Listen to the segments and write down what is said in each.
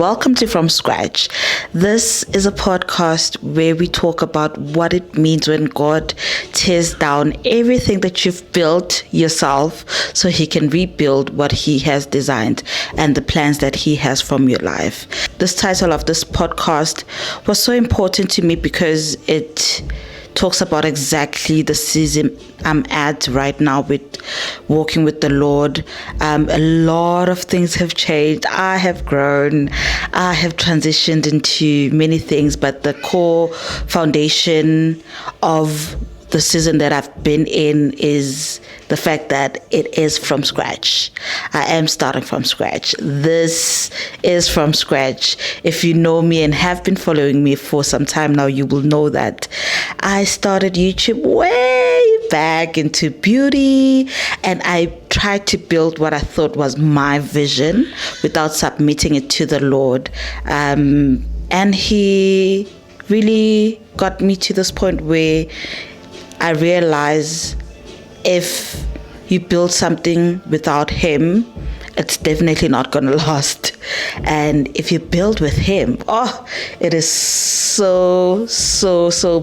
welcome to From Scratch. This is a podcast where we talk about what it means when God tears down everything that you've built yourself so He can rebuild what He has designed and the plans that He has from your life. This title of this podcast was so important to me because it talks about exactly the season I'm at right now with walking with the Lord. A lot of things have changed. I have grown. I have transitioned into many things, but the core foundation of the season that I've been in is the fact that it is from scratch. I am starting from scratch. This is from scratch. If you know me and have been following me for some time now, you will know that I started YouTube way back into beauty, and I tried to build what I thought was my vision without submitting it to the Lord. And He really got me to this point where I realize if you build something without Him, it's definitely not going to last. And if you build with Him, it is so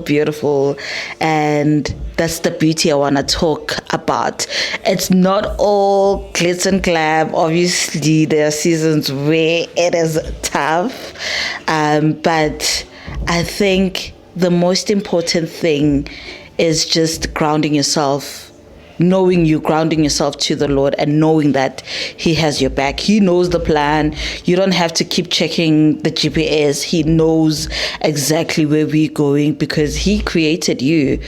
beautiful. And that's the beauty I want to talk about. It's not all glitz and glam. Obviously, there are seasons where it is tough. But I think the most important thing is just grounding yourself, knowing you're grounding yourself to the Lord and knowing that He has your back. He knows the plan. You don't have to keep checking the GPS. He knows exactly where we're going because He created you.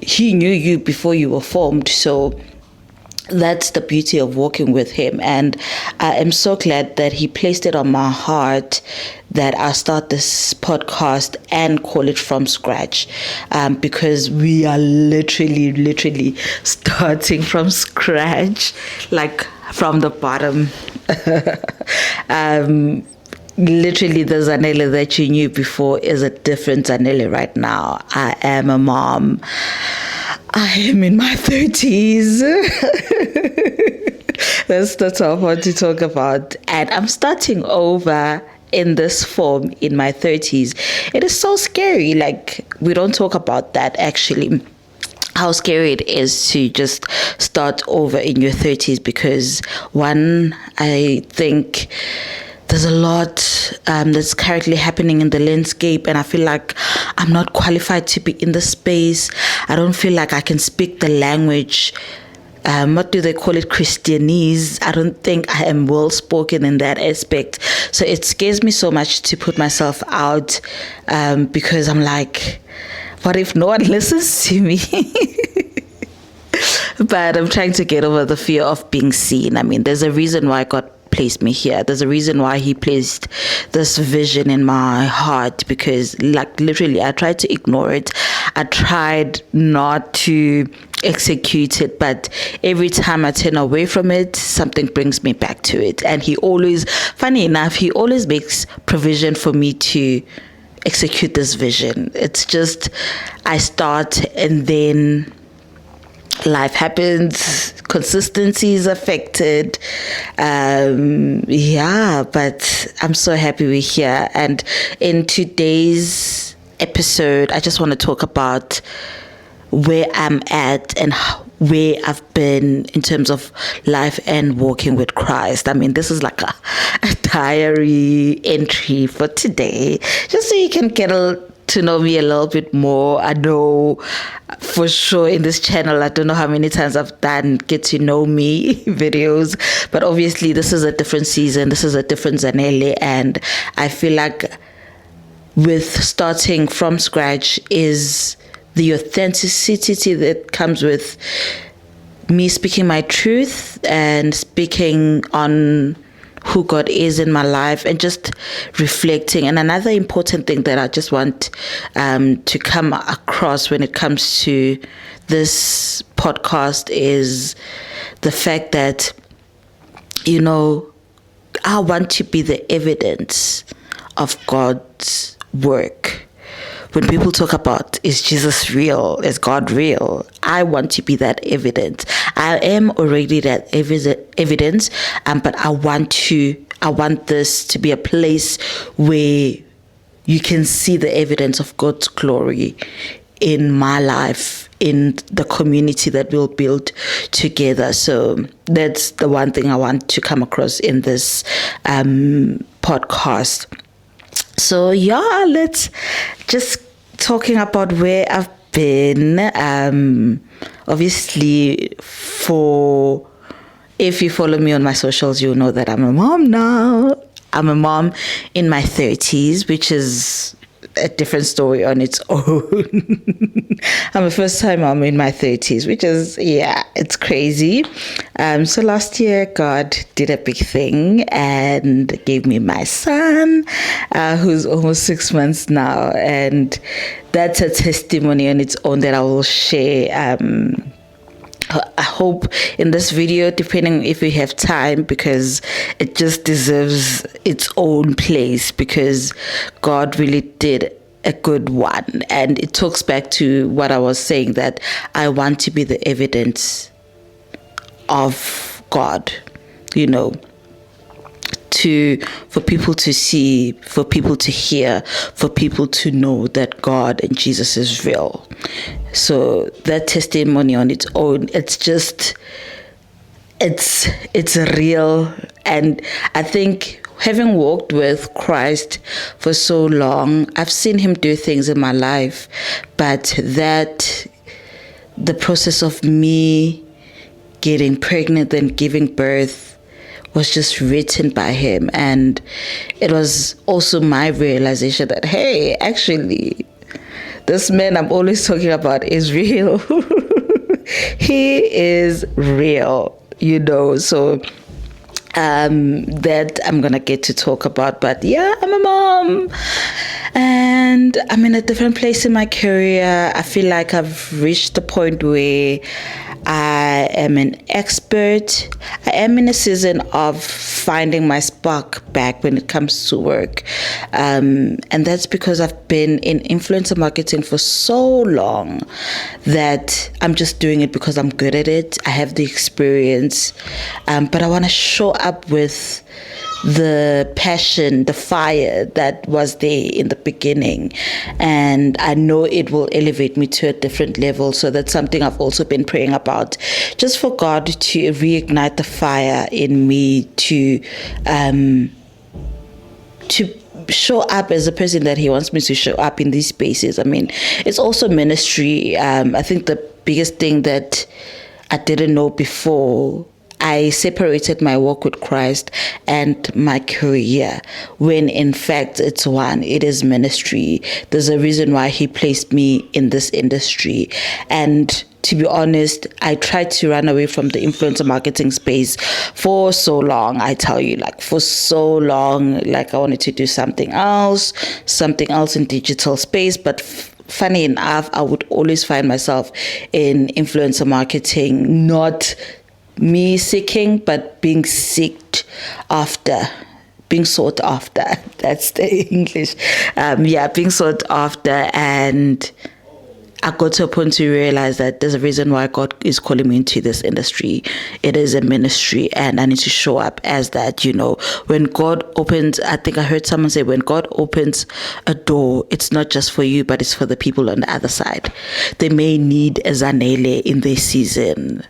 He knew you before you were formed. So that's the beauty of walking with Him. And I am so glad that He placed it on my heart that I start this podcast and call it From Scratch, because we are literally starting from scratch, like from the bottom. Literally, the Zanele that you knew before is a different Zanele right now. I am a mom. I am in my 30s. That's what I want to talk about. And I'm starting over in this form in my 30s. It is so scary. Like, we don't talk about that actually. How scary it is to just start over in your 30s because one, I think there's a lot that's currently happening in the landscape, and I feel like I'm not qualified to be in the space. I don't feel like I can speak the language. What do they call it? Christianese. I don't think I am well spoken in that aspect. So it scares me so much to put myself out because I'm like, what if no one listens to me? But I'm trying to get over the fear of being seen. I mean, there's a reason why God placed me here. There's a reason why He placed this vision in my heart, because like literally I tried to ignore it. I tried not to execute it, but every time I turn away from it, something brings me back to it. And He always, funny enough, He always makes provision for me to execute this vision. It's just I start and then life happens, consistency is affected. But I'm so happy we're here. And in today's episode, I just want to talk about where I'm at and where I've been in terms of life and walking with Christ. I mean, this is like a diary entry for today, just so you can get to know me a little bit more. I know for sure in this channel, I don't know how many times I've done get to know me videos, but obviously this is a different season. This is a different Zanele, and I feel like with starting from scratch is the authenticity that comes with me speaking my truth and speaking on who God is in my life and just reflecting. And another important thing that I just want to come across when it comes to this podcast is the fact that, you know, I want to be the evidence of God's work. When people talk about, is Jesus real? Is God real? I want to be that evidence. I am already that evidence, but I want to I want this to be a place where you can see the evidence of God's glory in my life, in the community that we'll build together. So that's the one thing I want to come across in this podcast. So yeah, let's just talking about where I've been. Obviously, if you follow me on my socials, you'll know that I'm a mom now. I'm a mom in my 30s, which is a different story on its own. I'm a first-time mom in my 30s, which is, it's crazy. So last year, God did a big thing and gave me my son, who's almost 6 months now. And that's a testimony on its own that I will share I hope in this video, depending if we have time, because it just deserves its own place, because God really did a good one. And it talks back to what I was saying, that I want to be the evidence of God, for people to see, for people to hear, for people to know that God and Jesus is real. So that testimony on its own, it's real. And I think having walked with Christ for so long, I've seen him do things in my life, but the process of me getting pregnant and giving birth was just written by him. And it was also my realization that, hey, actually, this man I'm always talking about is real. He is real, so that I'm gonna get to talk about. But yeah, I'm a mom and I'm in a different place in my career. I feel like I've reached the point where I am an expert. I am in a season of finding my spark back when it comes to work. And that's because I've been in influencer marketing for so long that I'm just doing it because I'm good at it. I have the experience. But I want to show up with the passion, the fire that was there in the beginning. And I know it will elevate me to a different level. So that's something I've also been praying about, just for God to reignite the fire in me to show up as a person that he wants me to show up in these spaces. I mean, it's also ministry. I think the biggest thing that I didn't know before, I separated my walk with Christ and my career, when in fact it's one. It is ministry. There's a reason why he placed me in this industry. And to be honest, I tried to run away from the influencer marketing space for so long. I tell you, for so long, I wanted to do something else in digital space. But funny enough, I would always find myself in influencer marketing, not me seeking, but being sought after. That's the English. Being sought after. And I got to a point to realize that there's a reason why God is calling me into this industry. It is a ministry, and I need to show up as that. When God opens, I think I heard someone say, when God opens a door, it's not just for you, but it's for the people on the other side. They may need a Zanele in their season.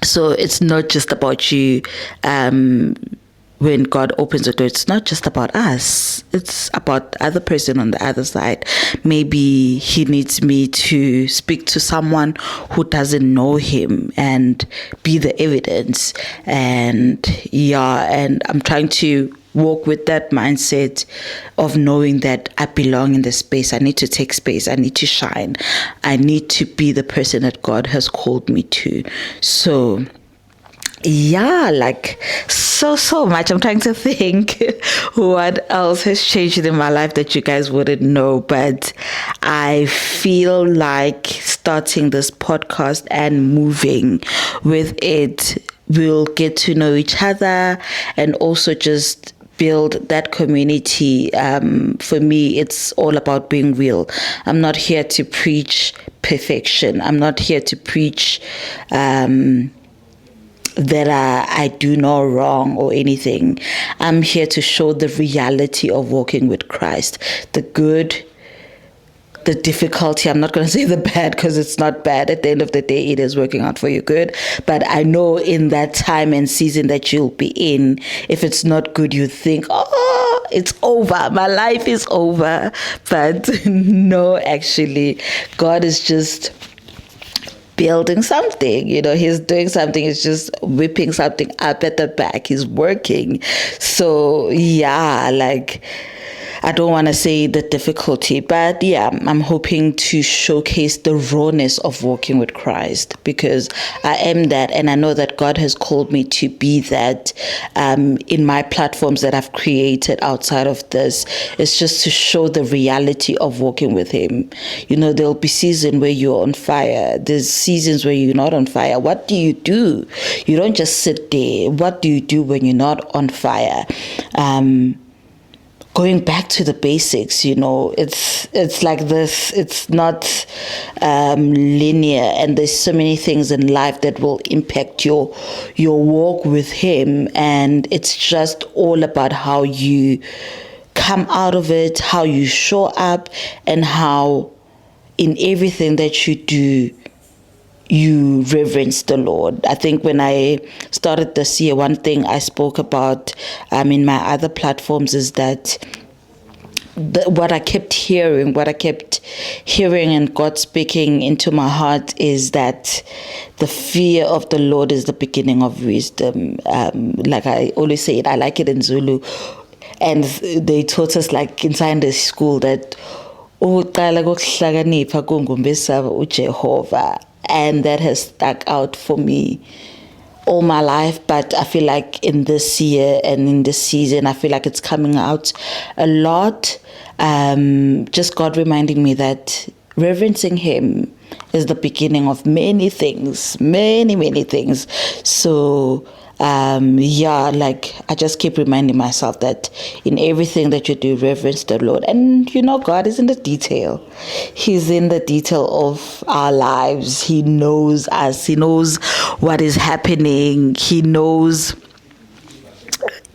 So it's not just about you. When God opens the door, it's not just about us. It's about the other person on the other side. Maybe he needs me to speak to someone who doesn't know him and be the evidence. And I'm trying to walk with that mindset of knowing that I belong in this space. I need to take space. I need to shine. I need to be the person that God has called me to. So so much. I'm trying to think what else has changed in my life that you guys wouldn't know, but I feel like starting this podcast and moving with it, we'll get to know each other and also just build that community. For me, it's all about being real. I'm not here to preach perfection. I'm not here to preach that I do no wrong or anything. I'm here to show the reality of walking with Christ, the good, the difficulty. I'm not going to say the bad, because it's not bad. At the end of the day, it is working out for your good. But I know in that time and season that you'll be in, if it's not good, you think, oh, it's over. My life is over. But no, actually, God is just building something. He's doing something. He's just whipping something up at the back. He's working. So yeah, I don't want to say the difficulty, but yeah, I'm hoping to showcase the rawness of walking with Christ, because I am that, and I know that God has called me to be that in my platforms that I've created outside of this. It's just to show the reality of walking with Him. There'll be seasons where you're on fire. There's seasons where you're not on fire. What do? You don't just sit there. What do you do when you're not on fire? Going back to the basics, it's like this. It's not linear, and there's so many things in life that will impact your walk with Him, and it's just all about how you come out of it, how you show up, and how in everything that you do, you reverence the Lord. I think when I started this year, one thing I spoke about in my other platforms is that what I kept hearing and God speaking into my heart is that the fear of the Lord is the beginning of wisdom. Like I always say it, I like it in Zulu. And they taught us in Sunday school that Jehovah. And that has stuck out for me all my life. But I feel like in this year and in this season, I feel like it's coming out a lot. Just God reminding me that reverencing Him is the beginning of many things, many things. So I just keep reminding myself that in everything that you do, reverence the Lord. And God is in the detail. He's in the detail of our lives. He knows us. He knows what is happening. He knows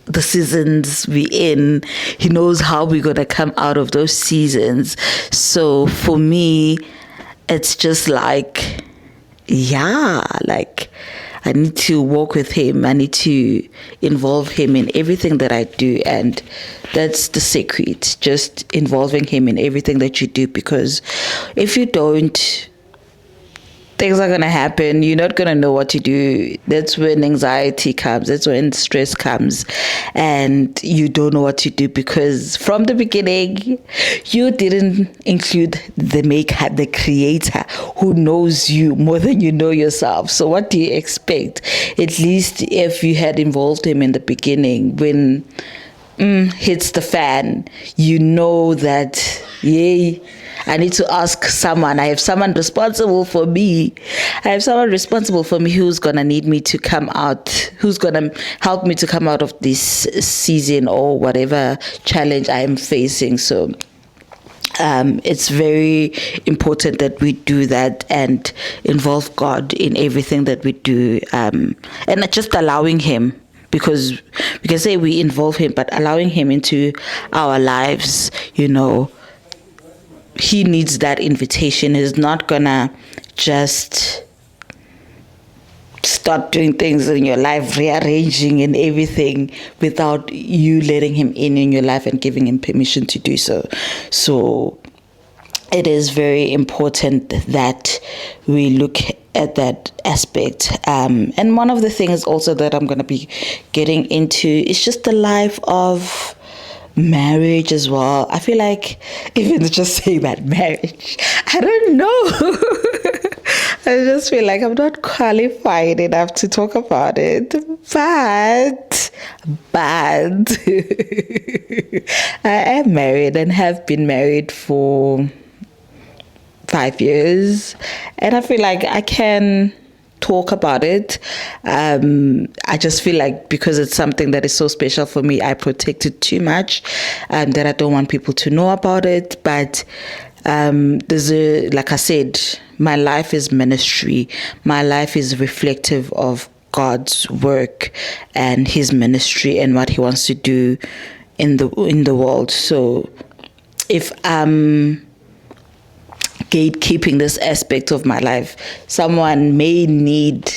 the seasons we're in. He knows how we're going to come out of those seasons. So for me, it's just I need to walk with Him. I need to involve Him in everything that I do. And that's the secret, just involving Him in everything that you do. Because if you don't, things are going to happen. You're not going to know what to do. That's when anxiety comes. That's when stress comes. And you don't know what to do, because from the beginning, you didn't include the maker, the creator, who knows you more than you know yourself. So what do you expect? At least if you had involved Him in the beginning, when hits the fan, you know that, yay, I need to ask someone. I have someone responsible for me. Who's going to need me to come out, who's going to help me to come out of this season or whatever challenge I am facing. So it's very important that we do that and involve God in everything that we do, and not just allowing Him. Because we can say we involve Him, but allowing Him into our lives, He needs that invitation. He's not gonna just start doing things in your life, rearranging and everything, without you letting Him in your life and giving Him permission to do so. So it is very important that we look at that aspect. And one of the things also that I'm going to be getting into is just the life of marriage as well. I feel like even just saying that, marriage, I don't know. I just feel like I'm not qualified enough to talk about it. But I am married and have been married for 5 years, and I feel like I can talk about it. I just feel like because it's something that is so special for me, I protect it too much, that I don't want people to know about it. But like I said, my life is ministry. My life is reflective of God's work and his ministry and what he wants to do in the world. So if I'm gatekeeping this aspect of my life, someone may need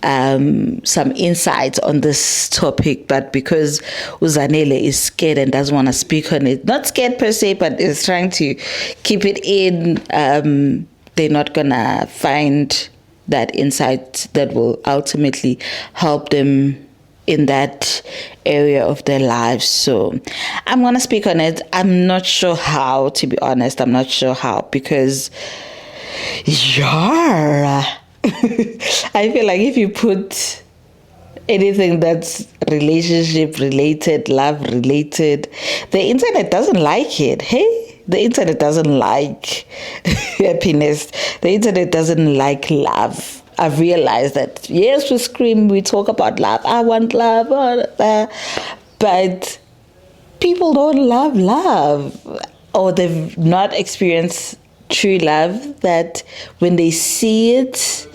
some insights on this topic, but because Uzanele is scared and doesn't want to speak on it, not scared per se, but is trying to keep it in, they're not gonna find that insight that will ultimately help them in that area of their lives. So I'm gonna speak on it. I'm not sure how, to be honest. I'm not sure how, because I feel like if you put anything that's relationship related, love related, the internet doesn't like it. Hey, the internet doesn't like happiness. The internet doesn't like love. I've realized that, yes, we scream, we talk about love. I want love, but people don't love, or they've not experienced true love, that when they see it,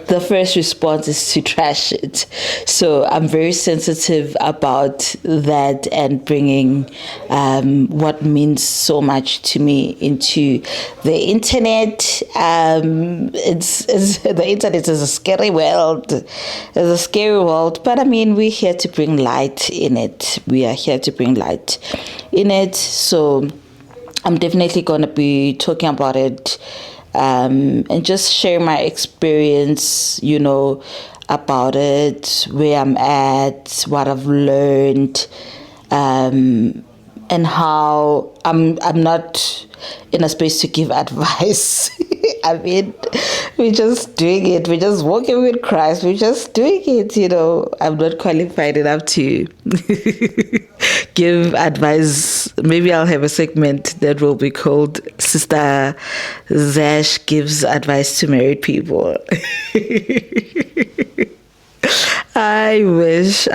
the first response is to trash it. So I'm very sensitive about that and bringing what means so much to me into the internet. The internet is a scary world. It's a scary world, but I mean, we're here to bring light in it. We are here to bring light in it. So I'm definitely going to be talking about it and just share my experience, about it, where I'm at, what I've learned, and how I'm not in a space to give advice. I mean, we're just doing it. We're just walking with Christ. We're just doing it, I'm not qualified enough to give advice. Maybe I'll have a segment that will be called Sister Zash Gives Advice to Married People. I wish.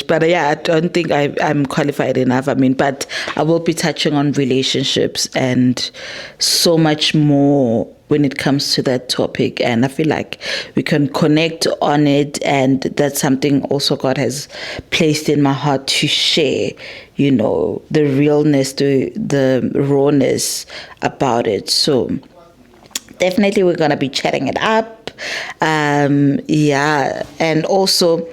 But yeah, I don't think I'm qualified enough. I mean, but I will be touching on relationships and so much more when it comes to that topic. And I feel like we can connect on it. And that's something also God has placed in my heart to share, the realness, the rawness about it. So definitely we're going to be chatting it up. And also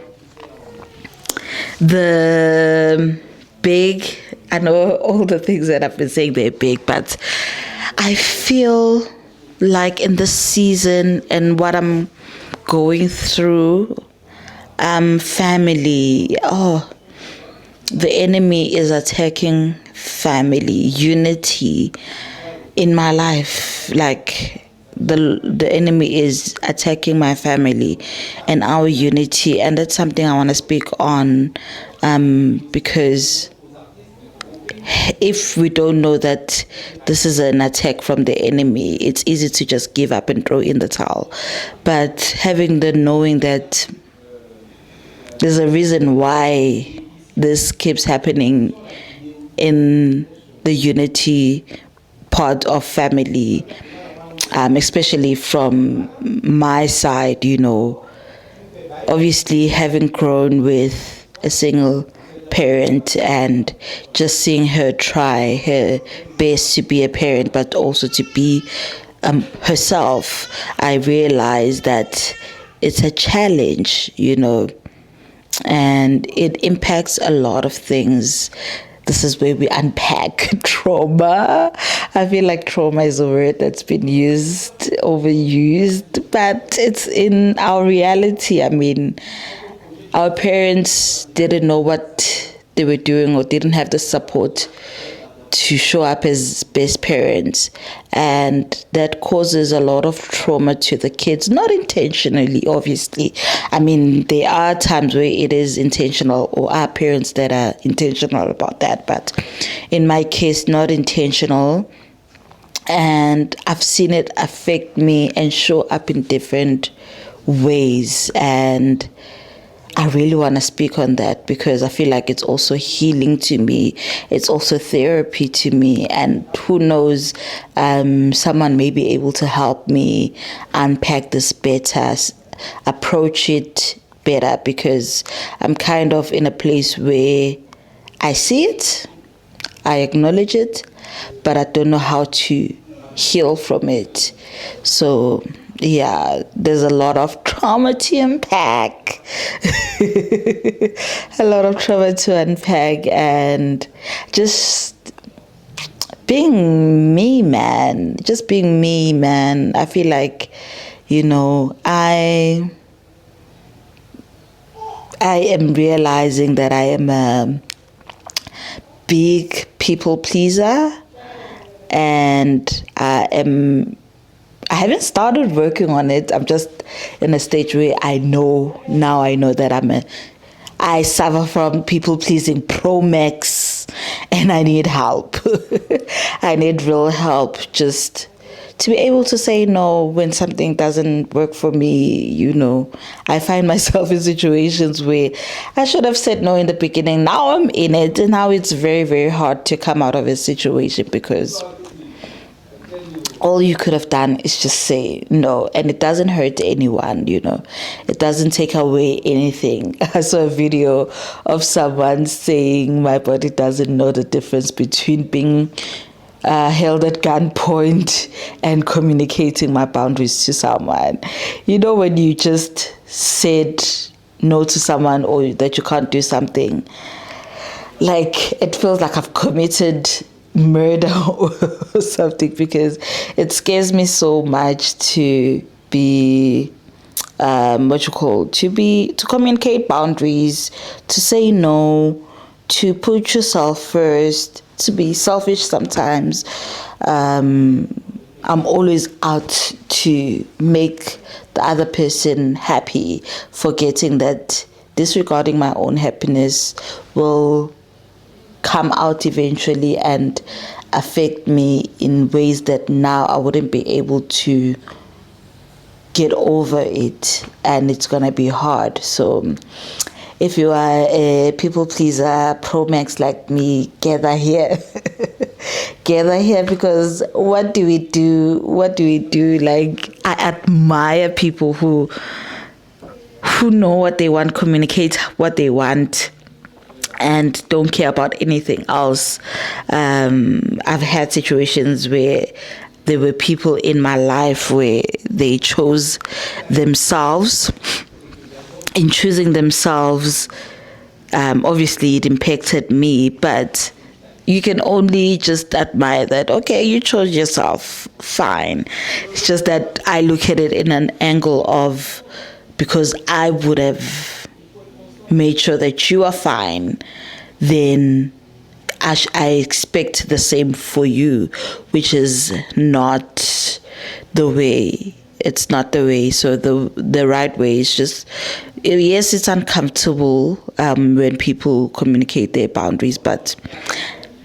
the big, I know all the things that I've been saying, they're big, but I feel like in this season and what I'm going through, family, the enemy is attacking family unity in my life. Like the enemy is attacking my family and our unity, and that's something I want to speak on, because if we don't know that this is an attack from the enemy, it's easy to just give up and throw in the towel. But having the knowing that there's a reason why this keeps happening in the unity part of family, especially from my side, obviously having grown with a single parent and just seeing her try her best to be a parent, but also to be herself, I realized that it's a challenge, and it impacts a lot of things. This is where we unpack trauma. I feel like trauma is a word that's been overused, but it's in our reality. I mean, our parents didn't know what they were doing or didn't have the support to show up as best parents, and that causes a lot of trauma to the kids, not intentionally, obviously. I mean, there are times where it is intentional, or are parents that are intentional about that, but in my case, not intentional. And I've seen it affect me and show up in different ways, and I really want to speak on that because I feel like it's also healing to me. It's also therapy to me. And who knows, someone may be able to help me unpack this better. approach it better, because I'm kind of in a place where I see it, I acknowledge it, but I don't know how to heal from it. So yeah, there's a lot of trauma to unpack. A lot of trauma to unpack, and just being me, man. Just being me, man. I feel like, I am realizing that I am a big people pleaser, and I haven't started working on it. I'm just in a stage where I know that I suffer from people pleasing pro max, and I need help. I need real help, just to be able to say no when something doesn't work for me. I find myself in situations where I should have said no in the beginning. Now I'm in it, and now it's very, very hard to come out of a situation, because all you could have done is just say no, and it doesn't hurt anyone. It doesn't take away anything. I saw a video of someone saying, my body doesn't know the difference between being held at gunpoint and communicating my boundaries to someone. When you just said no to someone, or that you can't do something, like, it feels like I've committed murder or something, because it scares me so much to be to communicate boundaries, to say no, to put yourself first, to be selfish sometimes. I'm always out to make the other person happy, forgetting that disregarding my own happiness will come out eventually and affect me in ways that now I wouldn't be able to get over it, and it's gonna be hard. So if you are a people pleaser pro max like me, gather here. Gather here, because what do we do? Like, I admire people who know what they want, communicate what they want, and don't care about anything else. I've had situations where there were people in my life where they chose themselves. In choosing themselves, obviously it impacted me, but you can only just admire that, okay, you chose yourself, fine. It's just that I look at it in an angle of, because I would have made sure that you are fine, then I expect the same for you, which is not the way. It's not the way. So the right way is just, yes, it's uncomfortable when people communicate their boundaries, but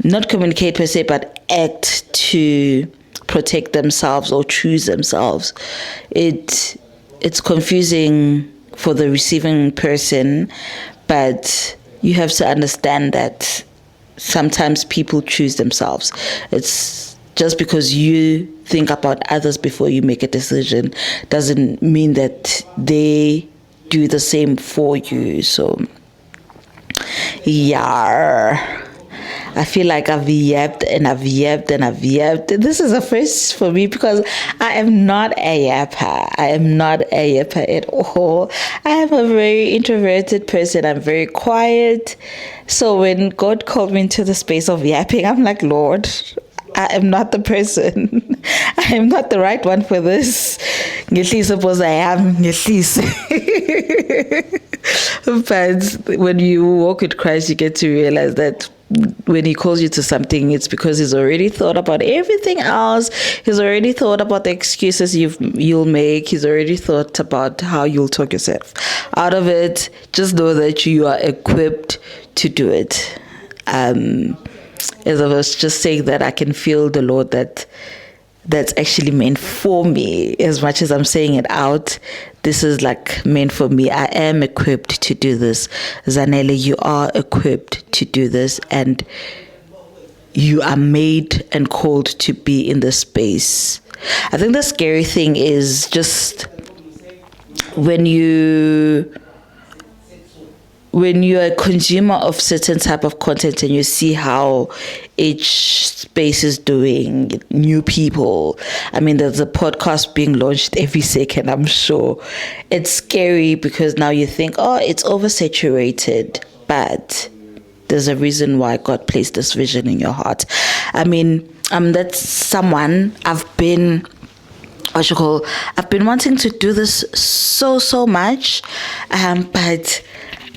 not communicate per se, but act to protect themselves or choose themselves. It's confusing for the receiving person, but you have to understand that sometimes people choose themselves. It's just because you think about others before you make a decision doesn't mean that they do the same for you. So yeah, I feel like I've yapped and I've yapped and I've yapped. This is a first for me, because I am not a yapper. I am not a yapper at all. I am a very introverted person. I'm very quiet. So when God called me into the space of yapping, I'm like, Lord, I am not the person. I am not the right one for this. Ngehlise, suppose I am. Ngehlise. But when you walk with Christ, you get to realize that when he calls you to something, it's because he's already thought about everything else. He's already thought about the excuses you'll make. He's already thought about how you'll talk yourself out of it. Just know that you are equipped to do it. As I was just saying, that I can feel the Lord that's actually meant for me. As much as I'm saying it out, this is like meant for me. I am equipped to do this. Zanele, you are equipped to do this, and you are made and called to be in this space. I think the scary thing is just when you're a consumer of certain type of content and you see how each space is doing, new people, I mean, there's a podcast being launched every second, I'm sure. It's scary because now you think, oh, it's oversaturated, but there's a reason why God placed this vision in your heart. I mean, that's someone I've been wanting to do this so much, but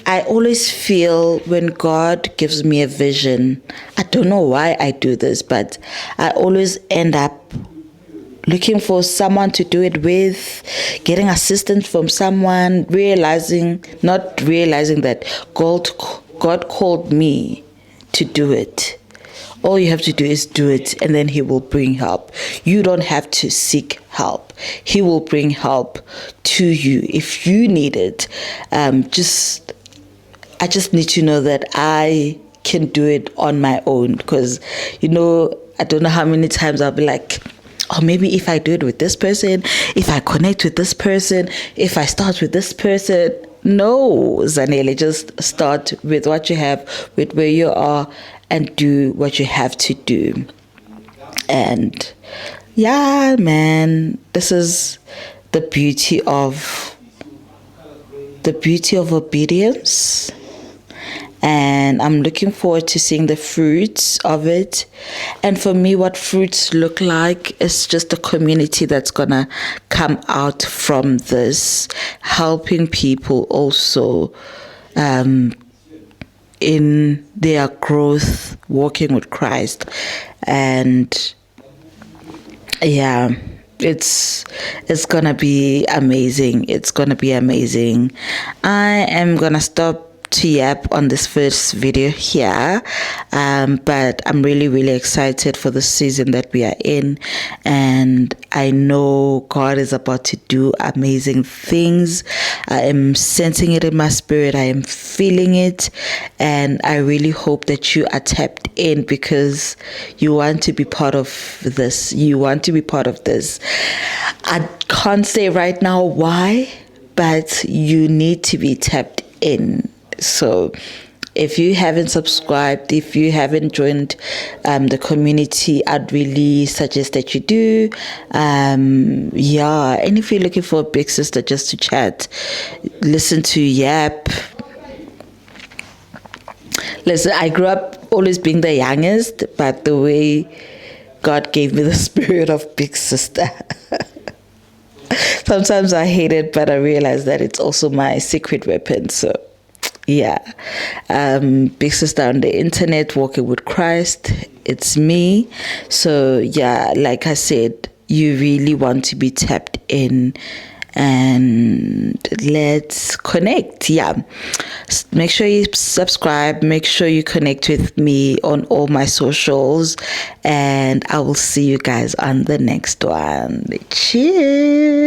I always feel when God gives me a vision, I don't know why I do this, but I always end up looking for someone to do it with, getting assistance from someone, not realizing that God called me to do it. All you have to do is do it, and then He will bring help. You don't have to seek help. He will bring help to you if you need it. I just need to know that I can do it on my own, because, I don't know how many times I'll be like, oh, maybe if I do it with this person, if I connect with this person, if I start with this person. No, Zanele, just start with what you have, with where you are, and do what you have to do. And yeah, man, this is the beauty of obedience. And I'm looking forward to seeing the fruits of it. And for me, what fruits look like is just a community that's gonna come out from this, helping people also in their growth, walking with Christ. And yeah, it's gonna be amazing. It's gonna be amazing. I am gonna stop to yap on this first video here, but I'm really excited for the season that we are in, and I know God is about to do amazing things. I am sensing it in my spirit. I am feeling it, and I really hope that you are tapped in, because you want to be part of this. I can't say right now why, but you need to be tapped in. So if you haven't subscribed, if you haven't joined the community, I'd really suggest that you do. And if you're looking for a big sister just to chat, listen to Yap. Listen, I grew up always being the youngest, but the way God gave me the spirit of big sister. Sometimes I hate it, but I realize that it's also my secret weapon. So yeah, big sister on the internet, walking with Christ, it's me. So yeah, like I said, you really want to be tapped in, and let's connect. Yeah, make sure you subscribe, make sure you connect with me on all my socials, and I will see you guys on the next one. Cheers.